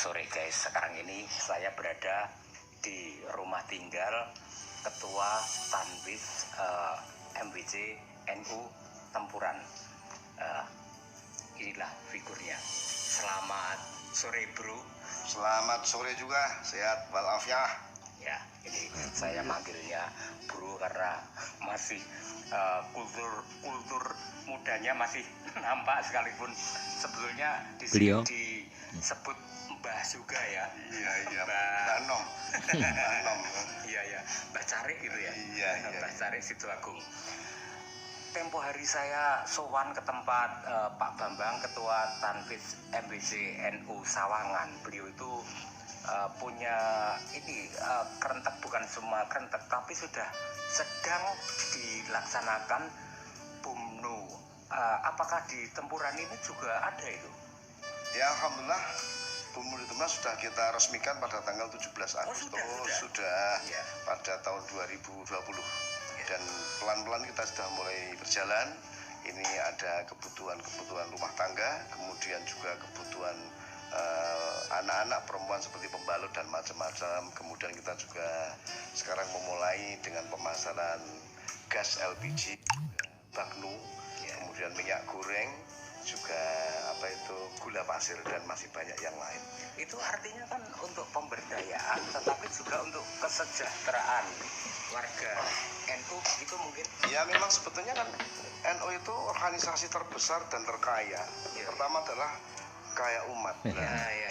sore guys, sekarang ini saya berada di rumah tinggal Ketua Tanwis MWC NU Tempuran. Inilah figurnya. Selamat sore bro. Selamat sore juga, sehat walafiat. Ya, ini saya manggilnya bro karena masih kultur mudanya masih nampak, sekalipun sebetulnya di sini disebut Mbah juga ya. Iya, Mbah Nom. Iya, Mbah Cari gitu ya. Iya. Mbah Cari Sidoagung. Tempo hari saya sowan ke tempat Pak Bambang, Ketua Tanwis MWC NU Sawangan. Beliau itu punya ini kerentek, bukan semua kerentek, tapi sudah sedang dilaksanakan BUMNU. Apakah di Tempuran ini juga ada itu? Ya, alhamdulillah BUMNU di Tempuran sudah kita resmikan pada tanggal 17 Agustus. Sudah. Ya. Pada tahun 2020. Dan pelan-pelan kita sudah mulai berjalan. Ini ada kebutuhan rumah tangga, kemudian juga kebutuhan anak-anak perempuan seperti pembalut dan macam-macam. Kemudian kita juga sekarang memulai dengan pemasaran gas LPG, bagnu, kemudian minyak goreng, juga gula pasir, dan masih banyak yang lain. Itu artinya kan untuk pemberdayaan, tetapi juga untuk kesejahteraan warga NU itu mungkin? Ya, memang sebetulnya kan NU itu organisasi terbesar dan terkaya. Pertama adalah kaya umat.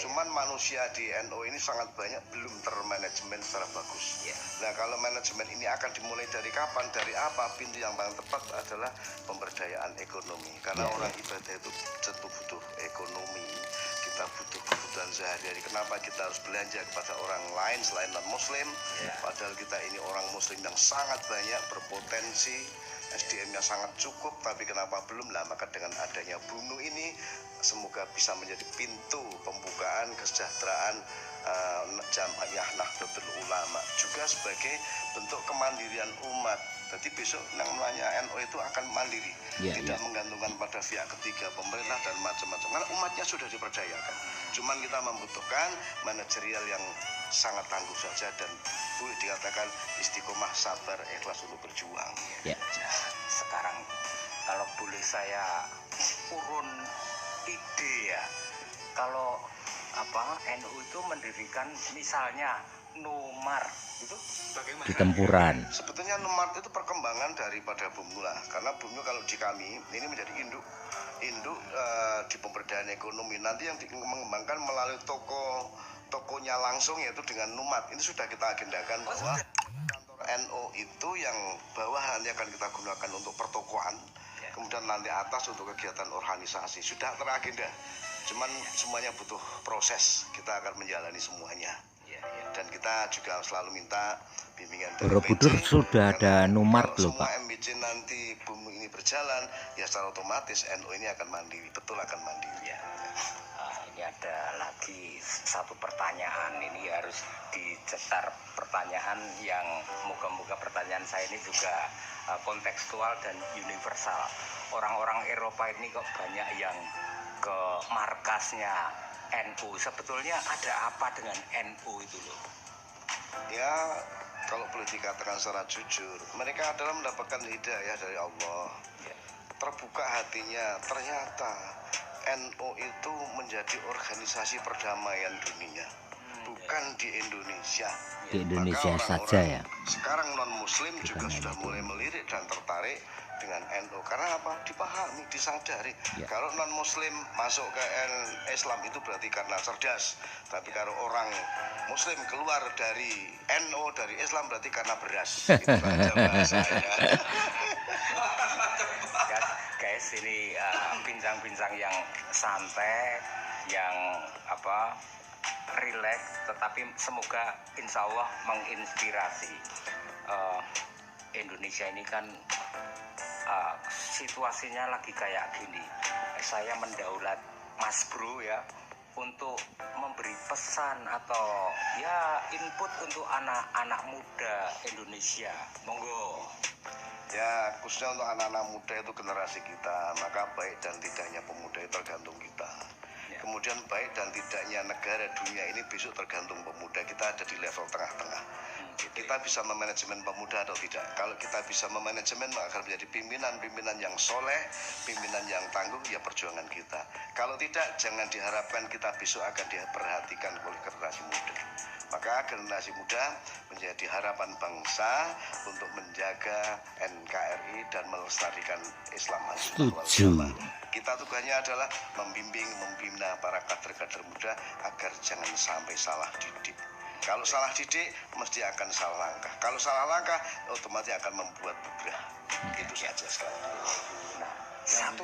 Cuman manusia di NU ini sangat banyak belum termanajemen secara bagus. Nah, kalau manajemen ini akan dimulai dari kapan, dari apa? Pintu yang paling tepat adalah pemberdayaan ekonomi. Karena orang ibadah itu tentu butuh ekonomi. Kita butuh kebutuhan sehari-hari. Kenapa kita harus belanja kepada orang lain selain non-muslim? Padahal kita ini orang muslim yang sangat banyak, berpotensi, SDM-nya sangat cukup, tapi kenapa belum? Lah, maka dengan adanya BUMNU ini semoga bisa menjadi pintu pembukaan kesejahteraan Jamaah Nahdlatul Ulama, juga sebagai bentuk kemandirian umat. Jadi besok namanya NU itu akan mandiri, tidak menggantungkan pada pihak ketiga, pemerintah dan macam-macam. Karena umatnya sudah dipercayakan. Cuman kita membutuhkan manajerial yang sangat tangguh saja, dan boleh dikatakan istiqomah, sabar, ikhlas untuk berjuang. Sekarang kalau boleh saya urun ide ya, kalau NU itu mendirikan misalnya Numar, itu bagaimana? Di Tempuran. Sebetulnya Numar itu perkembangan daripada BUMNU lah, karena BUMNU kalau di kami ini menjadi induk di pemberdayaan ekonomi. Nanti yang mengembangkan melalui tokonya langsung, yaitu dengan Numat. Ini sudah kita agendakan bahwa kantor NU itu yang bawah nanti akan kita gunakan untuk pertokoan, kemudian nanti atas untuk kegiatan organisasi. Sudah teragenda, cuman semuanya butuh proses. Kita akan menjalani semuanya. Dan kita juga selalu minta bimbingan dari Borobudur sudah ada Numar belum, Pak? Pak? Semua MBC nanti BUMNU ini berjalan, ya secara otomatis NU ini akan mandiri, betul akan mandiri. Ini ada lagi satu pertanyaan, ini harus dicetar pertanyaan yang moga-moga pertanyaan saya ini juga kontekstual dan universal. Orang-orang Eropa ini kok banyak yang ke markasnya NU. Sebetulnya ada apa dengan NU itu loh? Ya, kalau boleh dikatakan secara jujur, mereka adalah mendapatkan hidayah dari Allah. Terbuka hatinya, ternyata NU itu menjadi organisasi perdamaian dunia, bukan di Indonesia. Di Indonesia saja ya. Sekarang non-muslim juga sudah mulai melirik dan tertarik dengan NU. Karena apa? Dipahami, disadari. Kalau non-muslim masuk ke Islam itu berarti karena cerdas. Tapi kalau orang muslim keluar dari NU, dari Islam, berarti karena beras. Itu saja bahasanya. Guys, ini bincang-bincang yang santai, yang rileks, tetapi semoga insya Allah menginspirasi. Indonesia ini kan situasinya lagi kayak gini. Saya mendaulat Mas Bro ya untuk memberi pesan atau ya input untuk anak-anak muda Indonesia. Monggo. Ya, khususnya untuk anak-anak muda itu generasi kita, maka baik dan tidaknya pemuda itu tergantung kita. Kemudian baik dan tidaknya negara dunia ini besok tergantung pemuda. Kita ada di level tengah-tengah. Kita bisa memanajemen pemuda atau tidak. Kalau kita bisa memanajemen, maka akan menjadi pimpinan yang soleh, pimpinan yang tangguh, ya perjuangan kita. Kalau tidak, jangan diharapkan kita besok akan diperhatikan oleh generasi muda. Maka generasi muda menjadi harapan bangsa untuk menjaga NKRI dan melestarikan Islam. Setuju. Kita tugasnya adalah membimbing, membina para kader-kader muda agar jangan sampai salah didik. Kalau salah didik, mesti akan salah langkah. Kalau salah langkah, otomatis akan membuat bubrah. Itu saja sekali. Nah, satu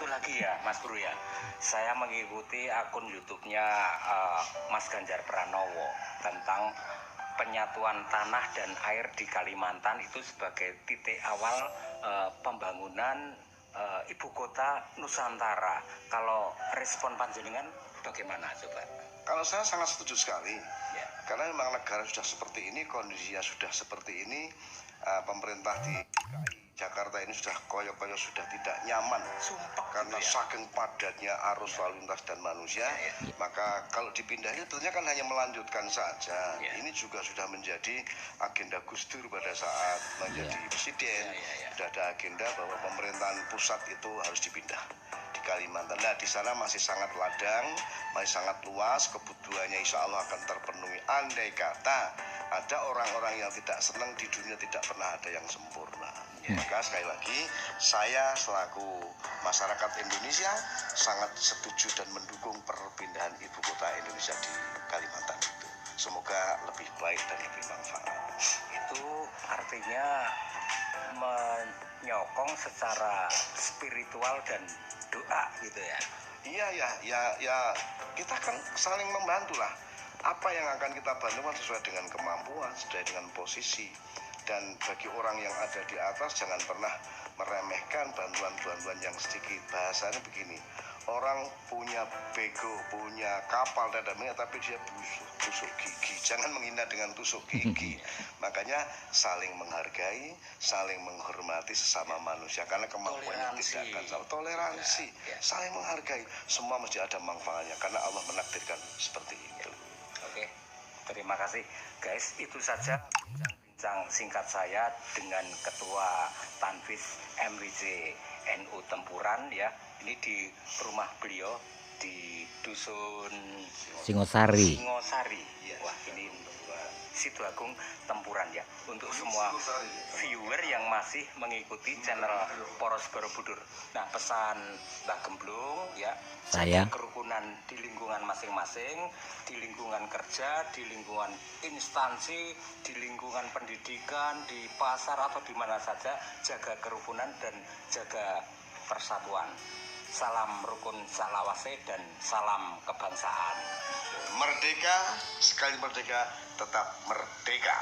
lagi ya, Mas Bro ya. Saya mengikuti akun YouTube-nya Mas Ganjar Pranowo tentang penyatuan tanah dan air di Kalimantan itu sebagai titik awal pembangunan ibu kota Nusantara. Kalau respon panjenengan bagaimana coba? Kalau saya sangat setuju sekali. Ya. Karena memang negara sudah seperti ini, kondisinya sudah seperti ini, pemerintah di DKI Jakarta ini sudah koyo-koyo sudah tidak nyaman. Sumpah Karena gitu ya? saking padatnya arus lalu lintas dan manusia, maka kalau dipindah itu tentunya kan hanya melanjutkan saja. Ini juga sudah menjadi agenda Gus Dur pada saat menjadi presiden. Sudah ada agenda bahwa pemerintahan pusat itu harus dipindah di Kalimantan. Nah, di sana masih sangat ladang, masih sangat luas, kebutuhannya insya Allah akan terpenuhi. Andai kata ada orang-orang yang tidak senang, di dunia tidak pernah ada yang sempurna. Maka sekali lagi, saya selaku masyarakat Indonesia sangat setuju dan mendukung perpindahan ibu kota Indonesia di Kalimantan itu. Semoga lebih baik dan lebih manfaat. Itu artinya menyokong secara spiritual dan doa gitu ya? Iya, kita kan saling membantu lah. Apa yang akan kita bantu sesuai dengan kemampuan, sesuai dengan posisi. Dan bagi orang yang ada di atas, jangan pernah meremehkan bantuan-bantuan yang sedikit. Bahasanya begini, orang punya bego, punya kapal dan minyak, tapi dia tusuk gigi. Jangan menghina dengan tusuk gigi. Makanya saling menghargai, saling menghormati sesama manusia. Karena kemampuannya tidak akan salah. Toleransi, saling menghargai. Semua mesti ada manfaatnya, karena Allah menakdirkan seperti itu. Oke, terima kasih guys. Itu saja bincang singkat saya dengan Ketua Tanfiz MWJ NU Tempuran ya. Ini di rumah beliau di Dusun Singosari. Wah, ini Sidoagung Tempuran ya. Untuk semua viewer yang masih mengikuti channel Poros Borobudur. Nah, pesan Mbak Gemblung ya, Saya kerukunan di lingkungan masing-masing, di lingkungan kerja, di lingkungan instansi, di lingkungan pendidikan, di pasar atau di mana saja, jaga kerukunan dan jaga persatuan. Salam rukun salawase dan salam kebangsaan. Merdeka, sekali merdeka, tetap merdeka.